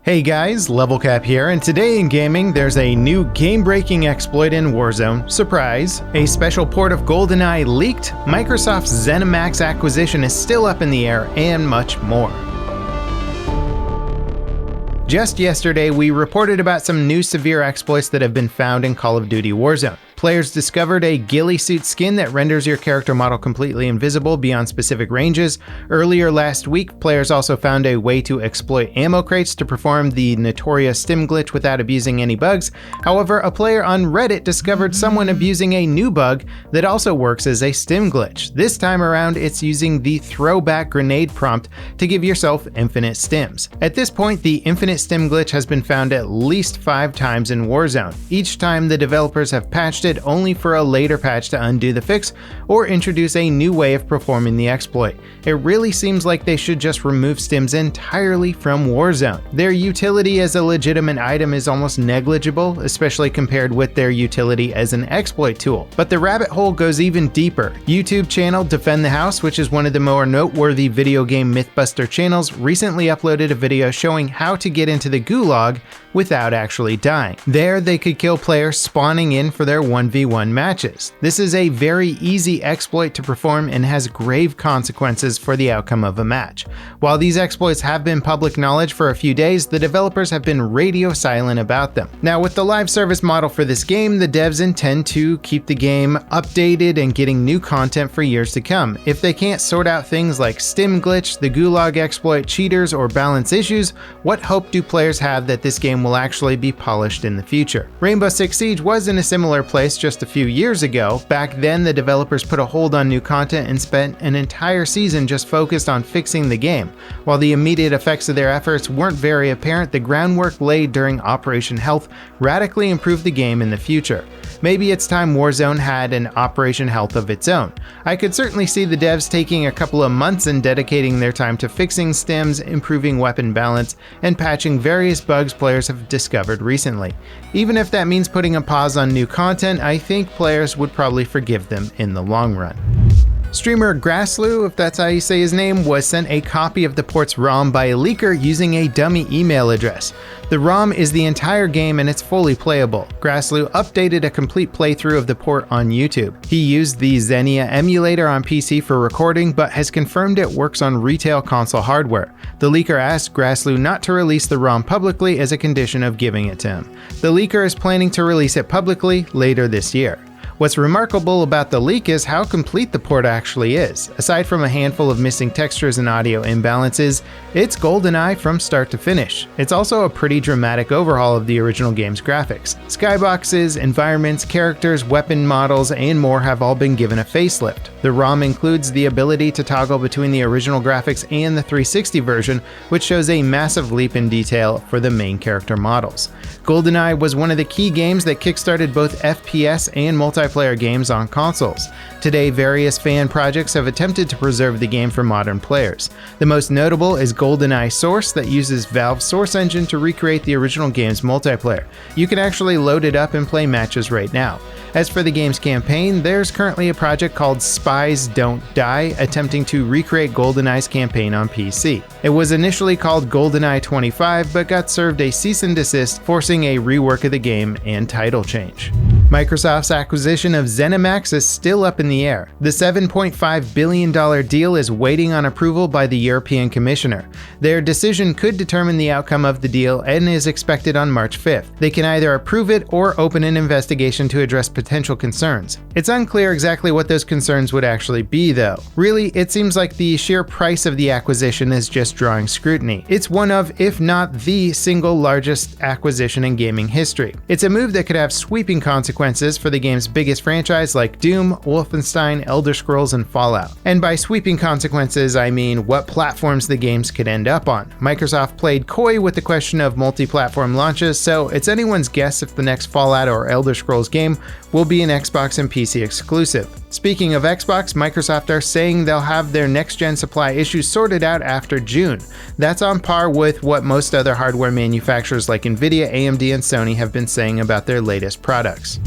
Hey guys, LevelCap here, and today in gaming there's a new game-breaking exploit in Warzone, surprise, a special port of Goldeneye leaked, Microsoft's Zenimax acquisition is still up in the air, and much more. Just yesterday, we reported about some new severe exploits that have been found in Call of Duty Warzone. Players discovered a ghillie suit skin that renders your character model completely invisible beyond specific ranges. Earlier last week, players also found a way to exploit ammo crates to perform the notorious stim glitch without abusing any bugs. However, a player on Reddit discovered someone abusing a new bug that also works as a stim glitch. This time around, it's using the throwback grenade prompt to give yourself infinite stims. At this point, the infinite stim glitch has been found at least 5 times in Warzone. Each time the developers have patched it only for a later patch to undo the fix or introduce a new way of performing the exploit. It really seems like they should just remove stims entirely from Warzone. Their utility as a legitimate item is almost negligible, especially compared with their utility as an exploit tool. But the rabbit hole goes even deeper. YouTube channel Defend the House, which is one of the more noteworthy video game Mythbuster channels, recently uploaded a video showing how to get into the Gulag without actually dying. There, they could kill players spawning in for their 1v1 matches. This is a very easy exploit to perform and has grave consequences for the outcome of a match. While these exploits have been public knowledge for a few days, the developers have been radio silent about them. Now, with the live service model for this game, the devs intend to keep the game updated and getting new content for years to come. If they can't sort out things like stim glitch, the Gulag exploit, cheaters, or balance issues, what hope do players have that this game will actually be polished in the future? Rainbow Six Siege was in a similar place just a few years ago. Back then, the developers put a hold on new content and spent an entire season just focused on fixing the game. While the immediate effects of their efforts weren't very apparent, the groundwork laid during Operation Health radically improved the game in the future. Maybe it's time Warzone had an Operation Health of its own. I could certainly see the devs taking a couple of months and dedicating their time to fixing stims, improving weapon balance, and patching various bugs players have discovered recently. Even if that means putting a pause on new content, I think players would probably forgive them in the long run. Streamer Grassloo, if that's how you say his name, was sent a copy of the port's ROM by a leaker using a dummy email address. The ROM is the entire game and it's fully playable. Grassloo updated a complete playthrough of the port on YouTube. He used the Xenia emulator on PC for recording, but has confirmed it works on retail console hardware. The leaker asked Grassloo not to release the ROM publicly as a condition of giving it to him. The leaker is planning to release it publicly later this year. What's remarkable about the leak is how complete the port actually is. Aside from a handful of missing textures and audio imbalances, it's Goldeneye from start to finish. It's also a pretty dramatic overhaul of the original game's graphics. Skyboxes, environments, characters, weapon models, and more have all been given a facelift. The ROM includes the ability to toggle between the original graphics and the 360 version, which shows a massive leap in detail for the main character models. Goldeneye was one of the key games that kickstarted both FPS and multiplayer games on consoles. Today, various fan projects have attempted to preserve the game for modern players. The most notable is Goldeneye Source, that uses Valve's Source engine to recreate the original game's multiplayer. You can actually load it up and play matches right now. As for the game's campaign, there's currently a project called Spies Don't Die, attempting to recreate Goldeneye's campaign on PC. It was initially called Goldeneye 25, but got served a cease and desist, forcing a rework of the game and title change. Microsoft's acquisition of Zenimax is still up in the air. The $7.5 billion deal is waiting on approval by the European Commissioner. Their decision could determine the outcome of the deal and is expected on March 5th. They can either approve it or open an investigation to address potential concerns. It's unclear exactly what those concerns would actually be, though. Really, it seems like the sheer price of the acquisition is just drawing scrutiny. It's one of, if not the single largest acquisition in gaming history. It's a move that could have sweeping consequences for the game's biggest franchise like Doom, Wolfenstein, Elder Scrolls, and Fallout. And by sweeping consequences, I mean what platforms the games could end up on. Microsoft played coy with the question of multi-platform launches, so it's anyone's guess if the next Fallout or Elder Scrolls game will be an Xbox and PC exclusive. Speaking of Xbox, Microsoft are saying they'll have their next-gen supply issues sorted out after June. That's on par with what most other hardware manufacturers like Nvidia, AMD, and Sony have been saying about their latest products.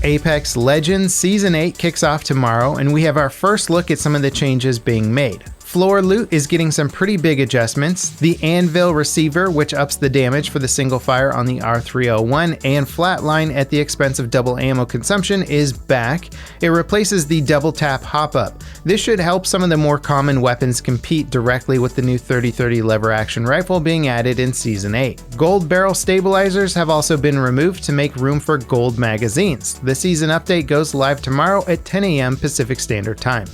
Apex Legends Season 8 kicks off tomorrow, and we have our first look at some of the changes being made. Floor loot is getting some pretty big adjustments. The anvil receiver, which ups the damage for the single fire on the R301 and flatline at the expense of double ammo consumption, is back. It replaces the double tap hop up. This should help some of the more common weapons compete directly with the new 30-30 lever action rifle being added in Season 8. Gold barrel stabilizers have also been removed to make room for gold magazines. The season update goes live tomorrow at 10 a.m. Pacific Standard Time.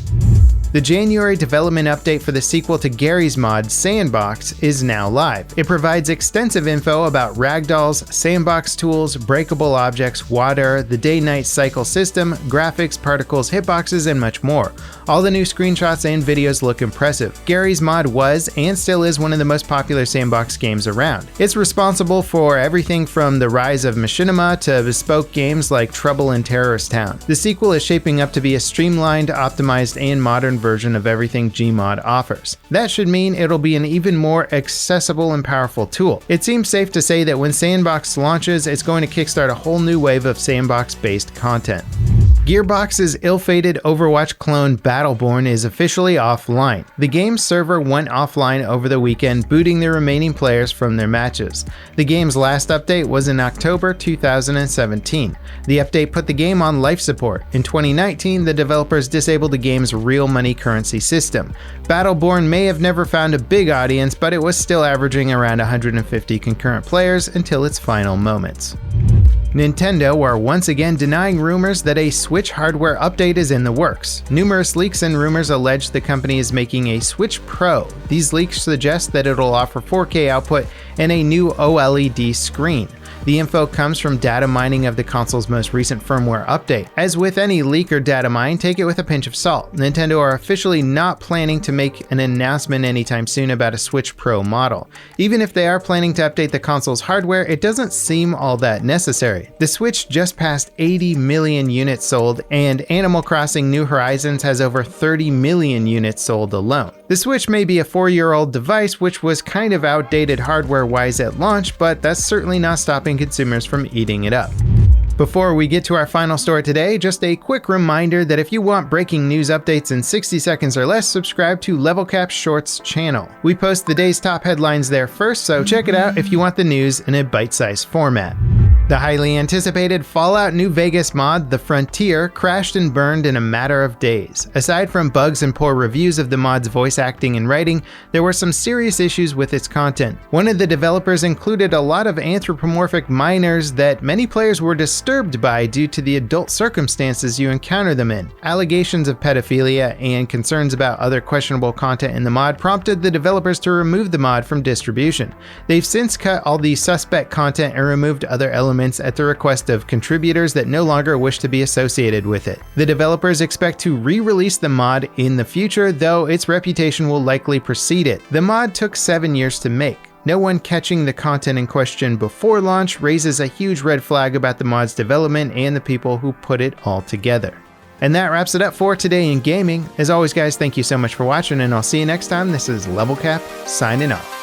The January development update for the sequel to Gary's mod, Sandbox, is now live. It provides extensive info about ragdolls, sandbox tools, breakable objects, water, the day-night cycle system, graphics, particles, hitboxes, and much more. All the new screenshots and videos look impressive. Gary's mod was, and still is, one of the most popular sandbox games around. It's responsible for everything from the rise of machinima to bespoke games like Trouble in Terrorist Town. The sequel is shaping up to be a streamlined, optimized, and modern version of everything Gmod offers. That should mean it'll be an even more accessible and powerful tool. It seems safe to say that when Sandbox launches, it's going to kickstart a whole new wave of Sandbox-based content. Gearbox's ill-fated Overwatch clone Battleborn is officially offline. The game's server went offline over the weekend, booting the remaining players from their matches. The game's last update was in October 2017. The update put the game on life support. In 2019, the developers disabled the game's real money currency system. Battleborn may have never found a big audience, but it was still averaging around 150 concurrent players until its final moments. Nintendo are once again denying rumors that a Switch hardware update is in the works. Numerous leaks and rumors allege the company is making a Switch Pro. These leaks suggest that it'll offer 4K output and a new OLED screen. The info comes from data mining of the console's most recent firmware update. As with any leak or data mine, take it with a pinch of salt. Nintendo are officially not planning to make an announcement anytime soon about a Switch Pro model. Even if they are planning to update the console's hardware, it doesn't seem all that necessary. The Switch just passed 80 million units sold, and Animal Crossing New Horizons has over 30 million units sold alone. The Switch may be a 4-year-old device, which was kind of outdated hardware-wise at launch, but that's certainly not stopping consumers from eating it up. Before we get to our final story today, just a quick reminder that if you want breaking news updates in 60 seconds or less, subscribe to LevelCap Shorts channel. We post the day's top headlines there first, so check it out if you want the news in a bite-sized format. The highly anticipated Fallout New Vegas mod, The Frontier, crashed and burned in a matter of days. Aside from bugs and poor reviews of the mod's voice acting and writing, there were some serious issues with its content. One of the developers included a lot of anthropomorphic minors that many players were disturbed by due to the adult circumstances you encounter them in. Allegations of pedophilia and concerns about other questionable content in the mod prompted the developers to remove the mod from distribution. They've since cut all the suspect content and removed other elements at the request of contributors that no longer wish to be associated with it. The developers expect to re-release the mod in the future, though its reputation will likely precede it. The mod took 7 years to make. No one catching the content in question before launch raises a huge red flag about the mod's development and the people who put it all together. And that wraps it up for today in gaming. As always, guys, thank you so much for watching, and I'll see you next time. This is LevelCap signing off.